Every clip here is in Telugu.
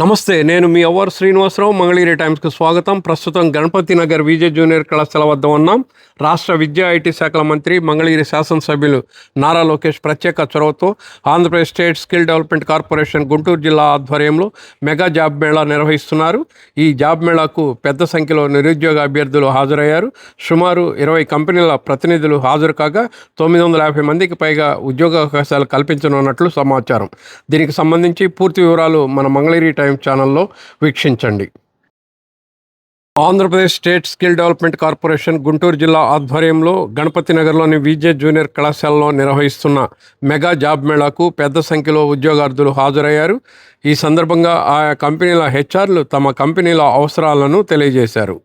నమస్తే, నేను మీ అవర్ శ్రీనివాసరావు. మంగళగిరి టైమ్స్కి స్వాగతం. ప్రస్తుతం గణపతి నగర్ విజే జూనియర్ కళాశాల వద్ద ఉన్నాం. రాష్ట్ర విద్యా ఐటీ శాఖల మంత్రి, మంగళగిరి శాసనసభ్యులు నారా లోకేష్ ప్రత్యేక చొరవతో Andhra Pradesh state skill development corporation Guntur జిల్లా ఆధ్వర్యంలో మెగా జాబ్ మేళా నిర్వహిస్తున్నారు. ఈ జాబ్ మేళాకు పెద్ద సంఖ్యలో నిరుద్యోగ అభ్యర్థులు హాజరయ్యారు. సుమారు 20 కంపెనీల ప్రతినిధులు హాజరు కాగా 950 మందికి పైగా ఉద్యోగ అవకాశాలు కల్పించనున్నట్లు సమాచారం. దీనికి సంబంధించి పూర్తి వివరాలు మన మంగళగిరి టైమ్స్ ఛానల్లో వీక్షించండి. Andhra Pradesh state skill development corporation Guntur జిల్లా ఆధ్వర్యంలో గణపతి నగర్లోని విజే జూనియర్ కళాశాలలో నిర్వహిస్తున్న మెగా జాబ్ మేళాకు పెద్ద సంఖ్యలో ఉద్యోగార్థులు హాజరయ్యారు. ఈ సందర్భంగా ఆయా కంపెనీల హెచ్ఆర్లు తమ కంపెనీల అవసరాలను తెలియజేశారు.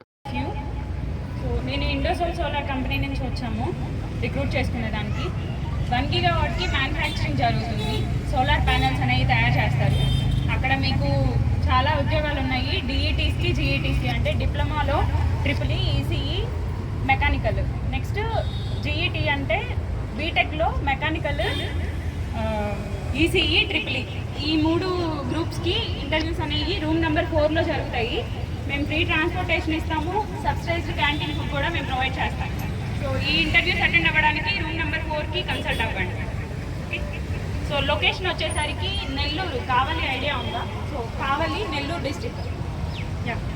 నేను ఇండోసోల్ సోలార్ కంపెనీ నుంచి వచ్చాము రిక్రూట్ చేసుకునేదానికి. 1 గిగావాట్కి మ్యానుఫ్యాక్చరింగ్ జరుగుతుంది. సోలార్ ప్యానెల్స్ అనేవి తయారు చేస్తారు. అక్కడ మీకు చాలా ఉద్యోగాలు ఉన్నాయి. డిఈటీస్కి, జీఈటీస్కి అంటే డిప్లొమాలో triple ECE mechanical, next GET అంటే బీటెక్లో మెకానికల్, ఈసీఈ ట్రిపుల్ ఈ 3 గ్రూప్స్కి ఇంటర్వ్యూస్ అనేవి రూమ్ నెంబర్ 4లో జరుగుతాయి. మేము ఫ్రీ ట్రాన్స్పోర్టేషన్ ఇస్తాము. సబ్సిడైజ్డ్ క్యాంటీన్ ఫుడ్ కూడా మేము ప్రొవైడ్ చేస్తాం. సో ఈ ఇంటర్వ్యూస్ అటెండ్ అవ్వడానికి రూమ్ నెంబర్ 4కి కన్సల్ట్ అవ్వండి. సో లొకేషన్ వచ్చేసరికి నెల్లూరు, కావలి ఐడియా ఉందా? So Kavali, Nellore district.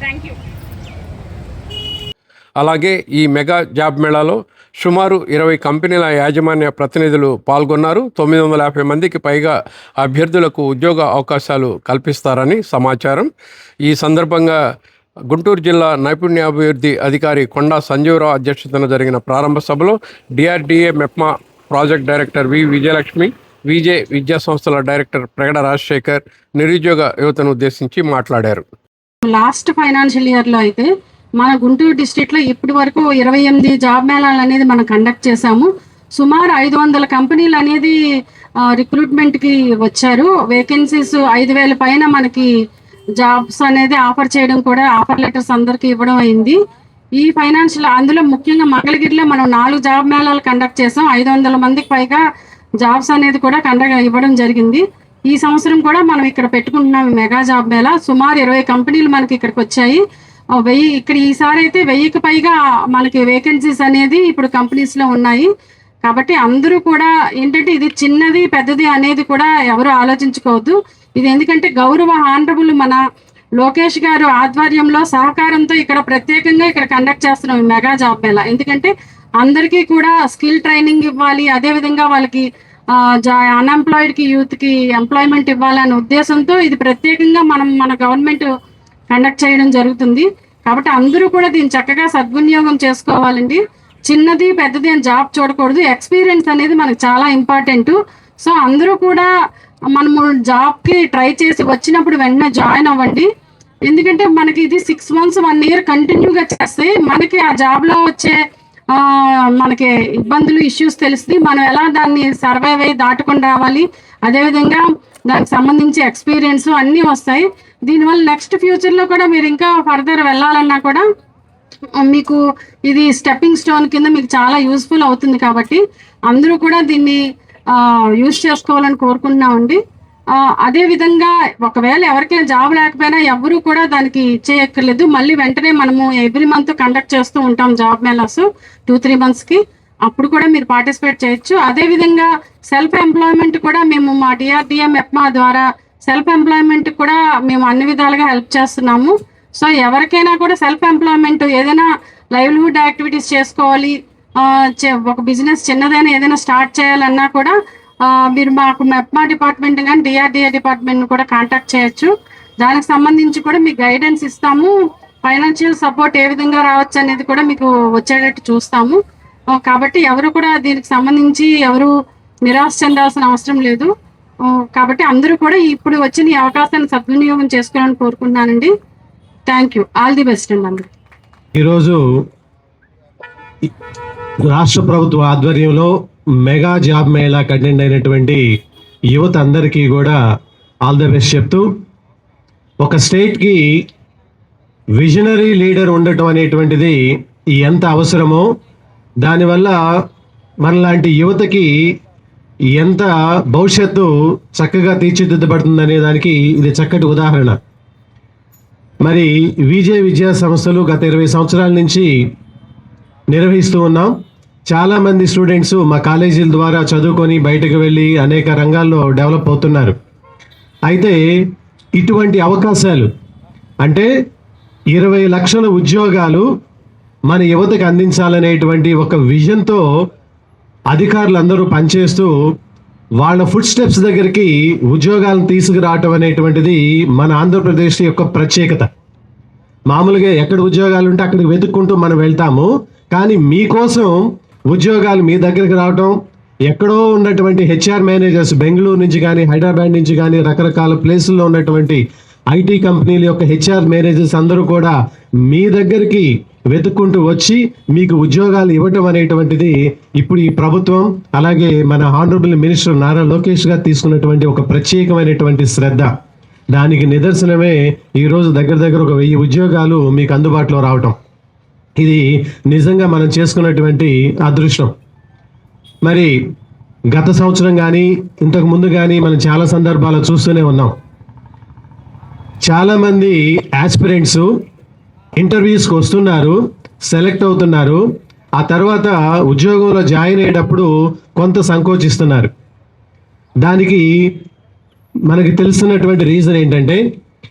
Thank you. అలాగే ఈ మెగా జాబ్ మేళాలో సుమారు 20 కంపెనీల యాజమాన్య ప్రతినిధులు పాల్గొన్నారు. 950 మందికి పైగా అభ్యర్థులకు ఉద్యోగ అవకాశాలు కల్పిస్తారని సమాచారం. ఈ సందర్భంగా గుంటూరు జిల్లా నైపుణ్యాభివృద్ధి అధికారి కొండా సంజీవరావు అధ్యక్షతన జరిగిన ప్రారంభ సభలో డిఆర్డీఏ మెప్మా ప్రాజెక్ట్ డైరెక్టర్ వి విజయలక్ష్మి, విజే విద్యా సంస్థల డైరెక్టర్ ప్రగడ రాజశేఖర్ నిరుద్యోగ యువతను ఉద్దేశించి మాట్లాడారు. లాస్ట్ ఫైనాన్షియల్ ఇయర్లో అయితే మన గుంటూరు డిస్ట్రిక్ట్లో ఇప్పటి వరకు 28 జాబ్ మేళాలు అనేది మనం కండక్ట్ చేశాము. సుమారు 500 కంపెనీలు అనేది రిక్రూట్మెంట్కి వచ్చారు. వేకెన్సీస్ 5,000 పైన మనకి జాబ్స్ అనేది ఆఫర్ చేయడం కూడా, ఆఫర్ లెటర్స్ అందరికీ ఇవ్వడం అయింది. ఈ ఫైనాన్షియల్ అందులో ముఖ్యంగా మంగళగిరిలో మనం 4 జాబ్ మేళాలు కండక్ట్ చేసాం. 500 మందికి పైగా జాబ్స్ అనేది కూడా ఇవ్వడం జరిగింది. ఈ సంవత్సరం కూడా మనం ఇక్కడ పెట్టుకుంటున్నాం మెగా జాబ్ మేళా. సుమారు 20 కంపెనీలు మనకి ఇక్కడికి వచ్చాయి. 1000 ఇక్కడ ఈసారి అయితే 1000కి పైగా మనకి వేకెన్సీస్ అనేది ఇప్పుడు కంపెనీస్లో ఉన్నాయి. కాబట్టి అందరూ కూడా ఏంటంటే ఇది చిన్నది పెద్దది అనేది కూడా ఎవరు ఆలోచించుకోవద్దు. ఇది ఎందుకంటే గౌరవ హానరబుల్ మన లోకేష్ గారు ఆధ్వర్యంలో సహకారంతో ఇక్కడ ప్రత్యేకంగా ఇక్కడ కండక్ట్ చేస్తున్నాం ఈ మెగా జాబ్ మేళా. ఎందుకంటే అందరికీ కూడా స్కిల్ ట్రైనింగ్ ఇవ్వాలి, అదేవిధంగా వాళ్ళకి అన్ఎంప్లాయిడ్కి యూత్కి ఎంప్లాయ్మెంట్ ఇవ్వాలనే ఉద్దేశంతో ఇది ప్రత్యేకంగా మన గవర్నమెంట్ కండక్ట్ చేయడం జరుగుతుంది. కాబట్టి అందరూ కూడా దీన్ని చక్కగా సద్వినియోగం చేసుకోవాలండి. చిన్నది పెద్దది అని జాబ్ చూడకూడదు. ఎక్స్పీరియన్స్ అనేది మనకు చాలా ఇంపార్టెంట్. సో అందరూ కూడా మనము జాబ్కి ట్రై చేసి వచ్చినప్పుడు వెంటనే జాయిన్ అవ్వండి. ఎందుకంటే మనకి ఇది 6 months 1 year కంటిన్యూగా చేస్తే మనకి ఆ జాబ్లో వచ్చే మనకి ఇబ్బందులు, ఇష్యూస్ తెలిసి మనం ఎలా దాన్ని సర్వైవ్ అయ్యి దాటుకొని రావాలి. అదేవిధంగా దానికి సంబంధించి ఎక్స్పీరియన్స్ అన్నీ వస్తాయి. దీనివల్ల నెక్స్ట్ ఫ్యూచర్లో కూడా మీరు ఇంకా ఫర్దర్ వెళ్ళాలన్నా కూడా మీకు ఇది స్టెప్పింగ్ స్టోన్ కింద మీకు చాలా యూస్ఫుల్ అవుతుంది. కాబట్టి అందరూ కూడా దీన్ని యూజ్ చేసుకోవాలని కోరుకుంటున్నామండి. అదేవిధంగా ఒకవేళ ఎవరికైనా జాబ్ లేకపోయినా ఎవరు కూడా దానికి చేయక్కర్లేదు. మళ్ళీ వెంటనే మనము ఎవ్రీ మంత్ కండక్ట్ చేస్తూ ఉంటాం జాబ్ మేళాస్ 2-3 monthsకి. అప్పుడు కూడా మీరు పార్టిసిపేట్ చేయొచ్చు. అదేవిధంగా సెల్ఫ్ ఎంప్లాయ్మెంట్ కూడా మేము మా డిఆర్డీఏ మెప్మా ద్వారా సెల్ఫ్ ఎంప్లాయ్మెంట్ కూడా మేము అన్ని విధాలుగా హెల్ప్ చేస్తున్నాము. సో ఎవరికైనా కూడా సెల్ఫ్ ఎంప్లాయ్మెంట్ ఏదైనా లైవ్లీహుడ్ యాక్టివిటీస్ చేసుకోవాలి, ఒక బిజినెస్ చిన్నదైనా ఏదైనా స్టార్ట్ చేయాలన్నా కూడా మీరు మాకు మెప్మా డిపార్ట్మెంట్ కానీ డిఆర్డీఏ డిపార్ట్మెంట్ కూడా కాంటాక్ట్ చేయొచ్చు. దానికి సంబంధించి కూడా మీకు గైడెన్స్ ఇస్తాము. ఫైనాన్షియల్ సపోర్ట్ ఏ విధంగా రావచ్చు అనేది కూడా మీకు వచ్చేటట్టు చూస్తాము. కాబట్టి ఎవరు కూడా దీనికి సంబంధించి ఎవరు నిరాశ చెందాల్సిన అవసరం లేదు. కాబట్టి అందరూ కూడా ఇప్పుడు వచ్చిన ఈ అవకాశాన్ని సద్వినియోగం చేసుకోవాలని కోరుకుంటున్నానండి. Thank you. All the best అండి అందరూ. ఈరోజు రాష్ట్ర ప్రభుత్వ ఆధ్వర్యంలో మెగా జాబ్ మేళా కండక్ట్ అయినటువంటి యువత అందరికీ కూడా ఆల్ ద బెస్ట్ చెప్తూ, ఒక స్టేట్కి విజనరీ లీడర్ ఉండటం అనేటువంటిది ఎంత అవసరమో, దానివల్ల మనలాంటి యువతకి ఎంత భవిష్యత్తు చక్కగా తీర్చిదిద్దబడుతుంది అనే దానికి ఇది చక్కటి ఉదాహరణ. మరి విద్యా సంస్థలు గత 20 సంవత్సరాల నుంచి నిర్వహిస్తూ ఉన్నాం. చాలామంది స్టూడెంట్స్ మా కాలేజీల ద్వారా చదువుకొని బయటకు వెళ్ళి అనేక రంగాల్లో డెవలప్ అవుతున్నారు. అయితే ఇటువంటి అవకాశాలు అంటే 20 లక్షల ఉద్యోగాలు మన యువతకు అందించాలనేటువంటి ఒక విజన్తో అధికారులందరూ పనిచేస్తూ వాళ్ళ ఫుడ్ స్టెప్స్ దగ్గరికి ఉద్యోగాలను తీసుకురావటం అనేటువంటిది మన ఆంధ్రప్రదేశ్ యొక్క ప్రత్యేకత. మామూలుగా ఎక్కడ ఉద్యోగాలు ఉంటే అక్కడికి వెతుక్కుంటూ మనం వెళ్తాము, కానీ మీకోసం ఉద్యోగాలు మీ దగ్గరికి రావటం, ఎక్కడో ఉన్నటువంటి హెచ్ఆర్ మేనేజర్స్ బెంగళూరు నుంచి కానీ హైదరాబాద్ నుంచి కానీ రకరకాల ప్లేసుల్లో ఉన్నటువంటి ఐటీ కంపెనీల యొక్క హెచ్ఆర్ మేనేజర్స్ అందరూ కూడా మీ దగ్గరికి వెతుక్కుంటూ వచ్చి మీకు ఉద్యోగాలు ఇవ్వటం అనేటువంటిది ఇప్పుడు ఈ ప్రభుత్వం అలాగే మన హానరబుల్ మినిస్టర్ నారా లోకేష్ గారు తీసుకున్నటువంటి ఒక ప్రత్యేకమైనటువంటి శ్రద్ధ. దానికి నిదర్శనమే ఈరోజు దగ్గర ఒక 1000 ఉద్యోగాలు మీకు అందుబాటులో రావటం. ఇది నిజంగా మనం చేసుకున్నటువంటి అదృష్టం. మరి గత సంవత్సరం కానీ ఇంతకు ముందు కానీ మనం చాలా సందర్భాలు చూస్తూనే ఉన్నాం. చాలామంది యాస్పిరెంట్స్ ఇంటర్వ్యూస్కి వస్తున్నారు, సెలెక్ట్ అవుతున్నారు, ఆ తర్వాత ఉద్యోగంలో జాయిన్ అయ్యేటప్పుడు కొంత సంకోచిస్తున్నారు. దానికి మనకి తెలుస్తున్నటువంటి రీజన్ ఏంటంటే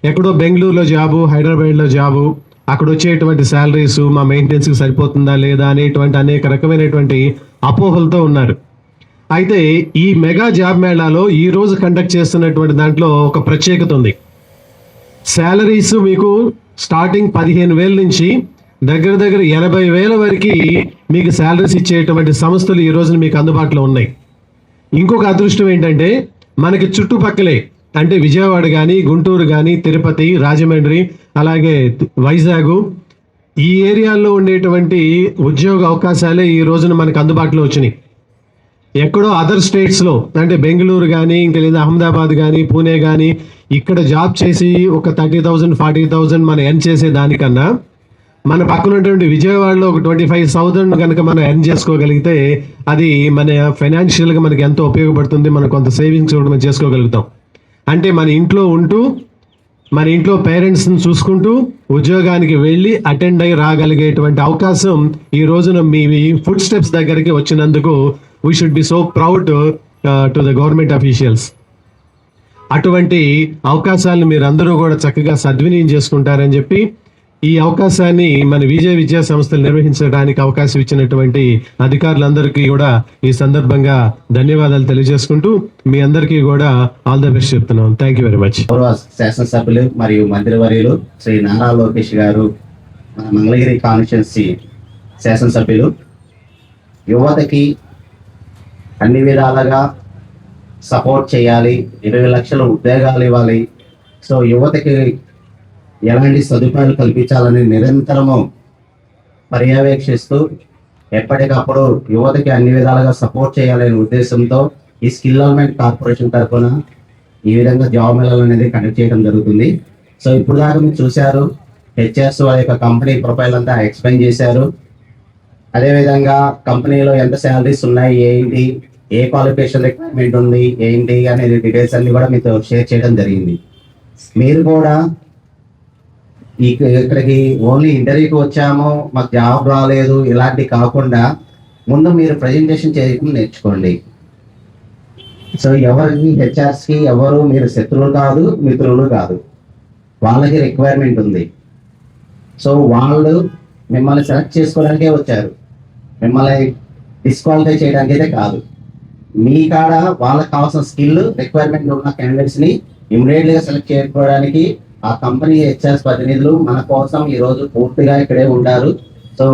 ఎక్కడో బెంగళూరులో జాబు, హైదరాబాద్లో జాబు, అక్కడ వచ్చేటువంటి శాలరీస్ మా మెయింటెనెన్స్కి సరిపోతుందా లేదా అనేటువంటి అనేక రకమైనటువంటి అపోహలతో ఉన్నారు. అయితే ఈ మెగా జాబ్ మేళాలో ఈరోజు కండక్ట్ చేస్తున్నటువంటి దాంట్లో ఒక ప్రత్యేకత ఉంది. శాలరీస్ మీకు స్టార్టింగ్ 15,000 నుంచి దగ్గర 80,000 వరకు మీకు శాలరీస్ ఇచ్చేటువంటి సంస్థలు ఈ రోజున మీకు అందుబాటులో ఉన్నాయి. ఇంకొక అదృష్టం ఏంటంటే మనకి చుట్టుపక్కలే అంటే విజయవాడ కానీ, గుంటూరు కానీ, తిరుపతి, రాజమండ్రి, అలాగే వైజాగ్ ఈ ఏరియాల్లో ఉండేటువంటి ఉద్యోగ అవకాశాలే ఈ రోజున మనకు అందుబాటులో వచ్చినాయి. ఎక్కడో అదర్ స్టేట్స్లో అంటే బెంగళూరు కానీ ఇంకా లేదా అహ్మదాబాద్ కానీ, పూణే కానీ ఇక్కడ జాబ్ చేసి ఒక 30,000 40,000 మనం ఎర్న్ చేసే దానికన్నా మన పక్కన ఉన్నటువంటి విజయవాడలో ఒక 25,000 కనుక మనం ఎర్న్ చేసుకోగలిగితే అది మన ఫైనాన్షియల్గా మనకి ఎంతో ఉపయోగపడుతుంది. మనం కొంత సేవింగ్స్ కూడా మనం చేసుకోగలుగుతాం. అంటే మన ఇంట్లో ఉంటూ మన ఇంట్లో పేరెంట్స్ని చూసుకుంటూ ఉద్యోగానికి వెళ్ళి అటెండ్ అయ్యి రాగలిగేటువంటి అవకాశం ఈ రోజున మీ ఫుడ్ స్టెప్స్ దగ్గరికి వచ్చినందుకు we should be so proud to the government officials. అటువంటి అవకాశాలను మీరు అందరూ కూడా చక్కగా సద్వినియోగం చేసుకుంటారని చెప్పి ఈ అవకాశాన్ని మన విద్యా సంస్థలు నిర్వహించడానికి అవకాశం ఇచ్చినటువంటి అధికారులందరికీ కూడా ఈ సందర్భంగా ధన్యవాదాలు తెలియజేసుకుంటూ మీ అందరికీ కూడా ఆల్ ద బెస్ట్ చెప్తున్నాం. Thank you very much. శాసనసభ్యులు మరియు మంత్రివర్యులు శ్రీ నారా లోకేష్ గారు, మన మంగళగిరి కాన్స్టిట్యున్సీ శాసనసభ్యులు, యువతకి అన్ని విధాలుగా సపోర్ట్ చేయాలి, 20 లక్షల ఉద్యోగాలు ఇవ్వాలి, సో యువతకి ఎలాంటి సదుపాయాలు కల్పించాలని నిరంతరము పర్యవేక్షిస్తూ ఎప్పటికప్పుడు యువతకి అన్ని విధాలుగా సపోర్ట్ చేయాలనే ఉద్దేశంతో ఈ స్కిల్ డెవలప్మెంట్ కార్పొరేషన్ తరఫున ఈ విధంగా జాబ్ మేళాలు అనేది కండక్ట్ చేయడం జరుగుతుంది. సో ఇప్పుడు దాకా మీరు చూశారు, హెచ్ఆర్స్ వాళ్ళ యొక్క కంపెనీ ప్రొఫైల్ అంతా ఎక్స్ప్లెయిన్ చేశారు. అదేవిధంగా కంపెనీలో ఎంత శాలరీస్ ఉన్నాయి, ఏంటి, ఏ క్వాలిఫికేషన్ రిక్వైర్మెంట్ ఉంది, ఏంటి అనేది డీటెయిల్స్ అన్ని కూడా మీతో షేర్ చేయడం జరిగింది. మీరు కూడా ఇక్కడికి ఓన్లీ ఇంటర్వ్యూకి వచ్చాము, మాకు జాబ్ రాలేదు ఇలాంటి కాకుండా ముందు మీరు ప్రజెంటేషన్ చేయడం నేర్చుకోండి. సో ఎవరికి హెచ్ఆర్స్కి ఎవరు మీరు శత్రువులు కాదు, మిత్రులు కాదు, వాళ్ళకి రిక్వైర్మెంట్ ఉంది. సో వాళ్ళు మిమ్మల్ని సెలెక్ట్ చేసుకోవడానికే వచ్చారు, మిమ్మల్ని డిస్క్వాలిఫై చేయడానికి అయితే కాదు. మీ కాడ వాళ్ళకి కావాల్సిన స్కిల్ రిక్వైర్మెంట్ ఉన్న క్యాండిడేట్స్ని ఇమ్మీడియట్గా సెలెక్ట్ చేసుకోవడానికి ఆ కంపెనీ హెచ్ఆర్స్ ప్రతినిధులు మన కోసం ఈరోజు పూర్తిగా ఇక్కడే ఉంటారు. సో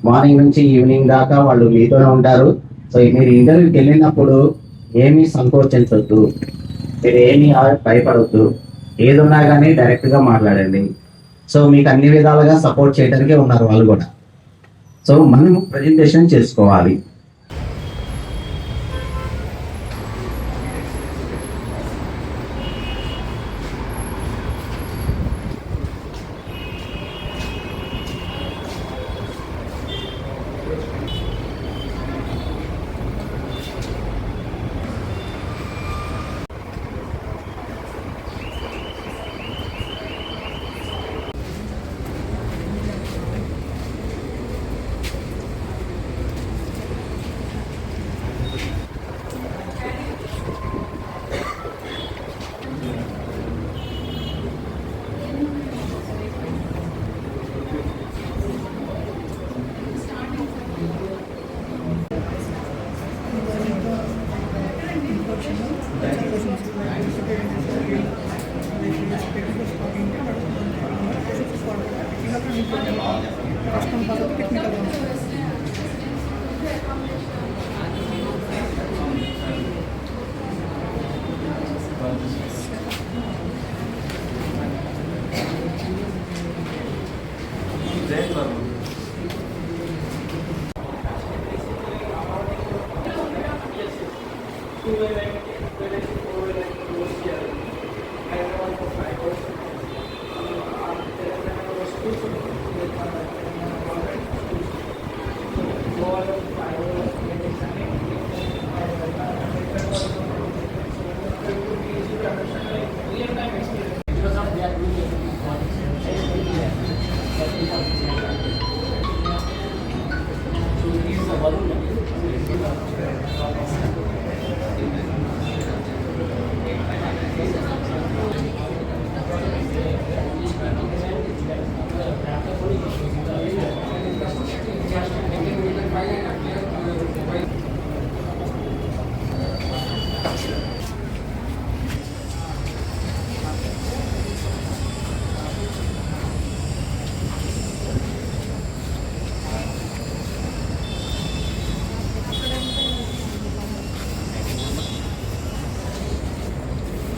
మార్నింగ్ నుంచి ఈవినింగ్ దాకా వాళ్ళు మీతోనే ఉంటారు. సో మీరు ఇంటర్వ్యూకి వెళ్ళినప్పుడు ఏమీ సంకోచించవద్దు, మీరు ఏమీ భయపడవద్దు, ఏదున్నా కానీ డైరెక్ట్గా మాట్లాడండి. సో మీకు అన్ని విధాలుగా సపోర్ట్ చేయడానికే ఉన్నారు వాళ్ళు కూడా. సో మనం ప్రజెంటేషన్ చేసుకోవాలి. వచ్చాము కష్టం పద్ధతి టెక్నికల్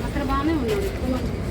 అక్కడ బాగానే ఉన్నాడు ఎక్కువ మంది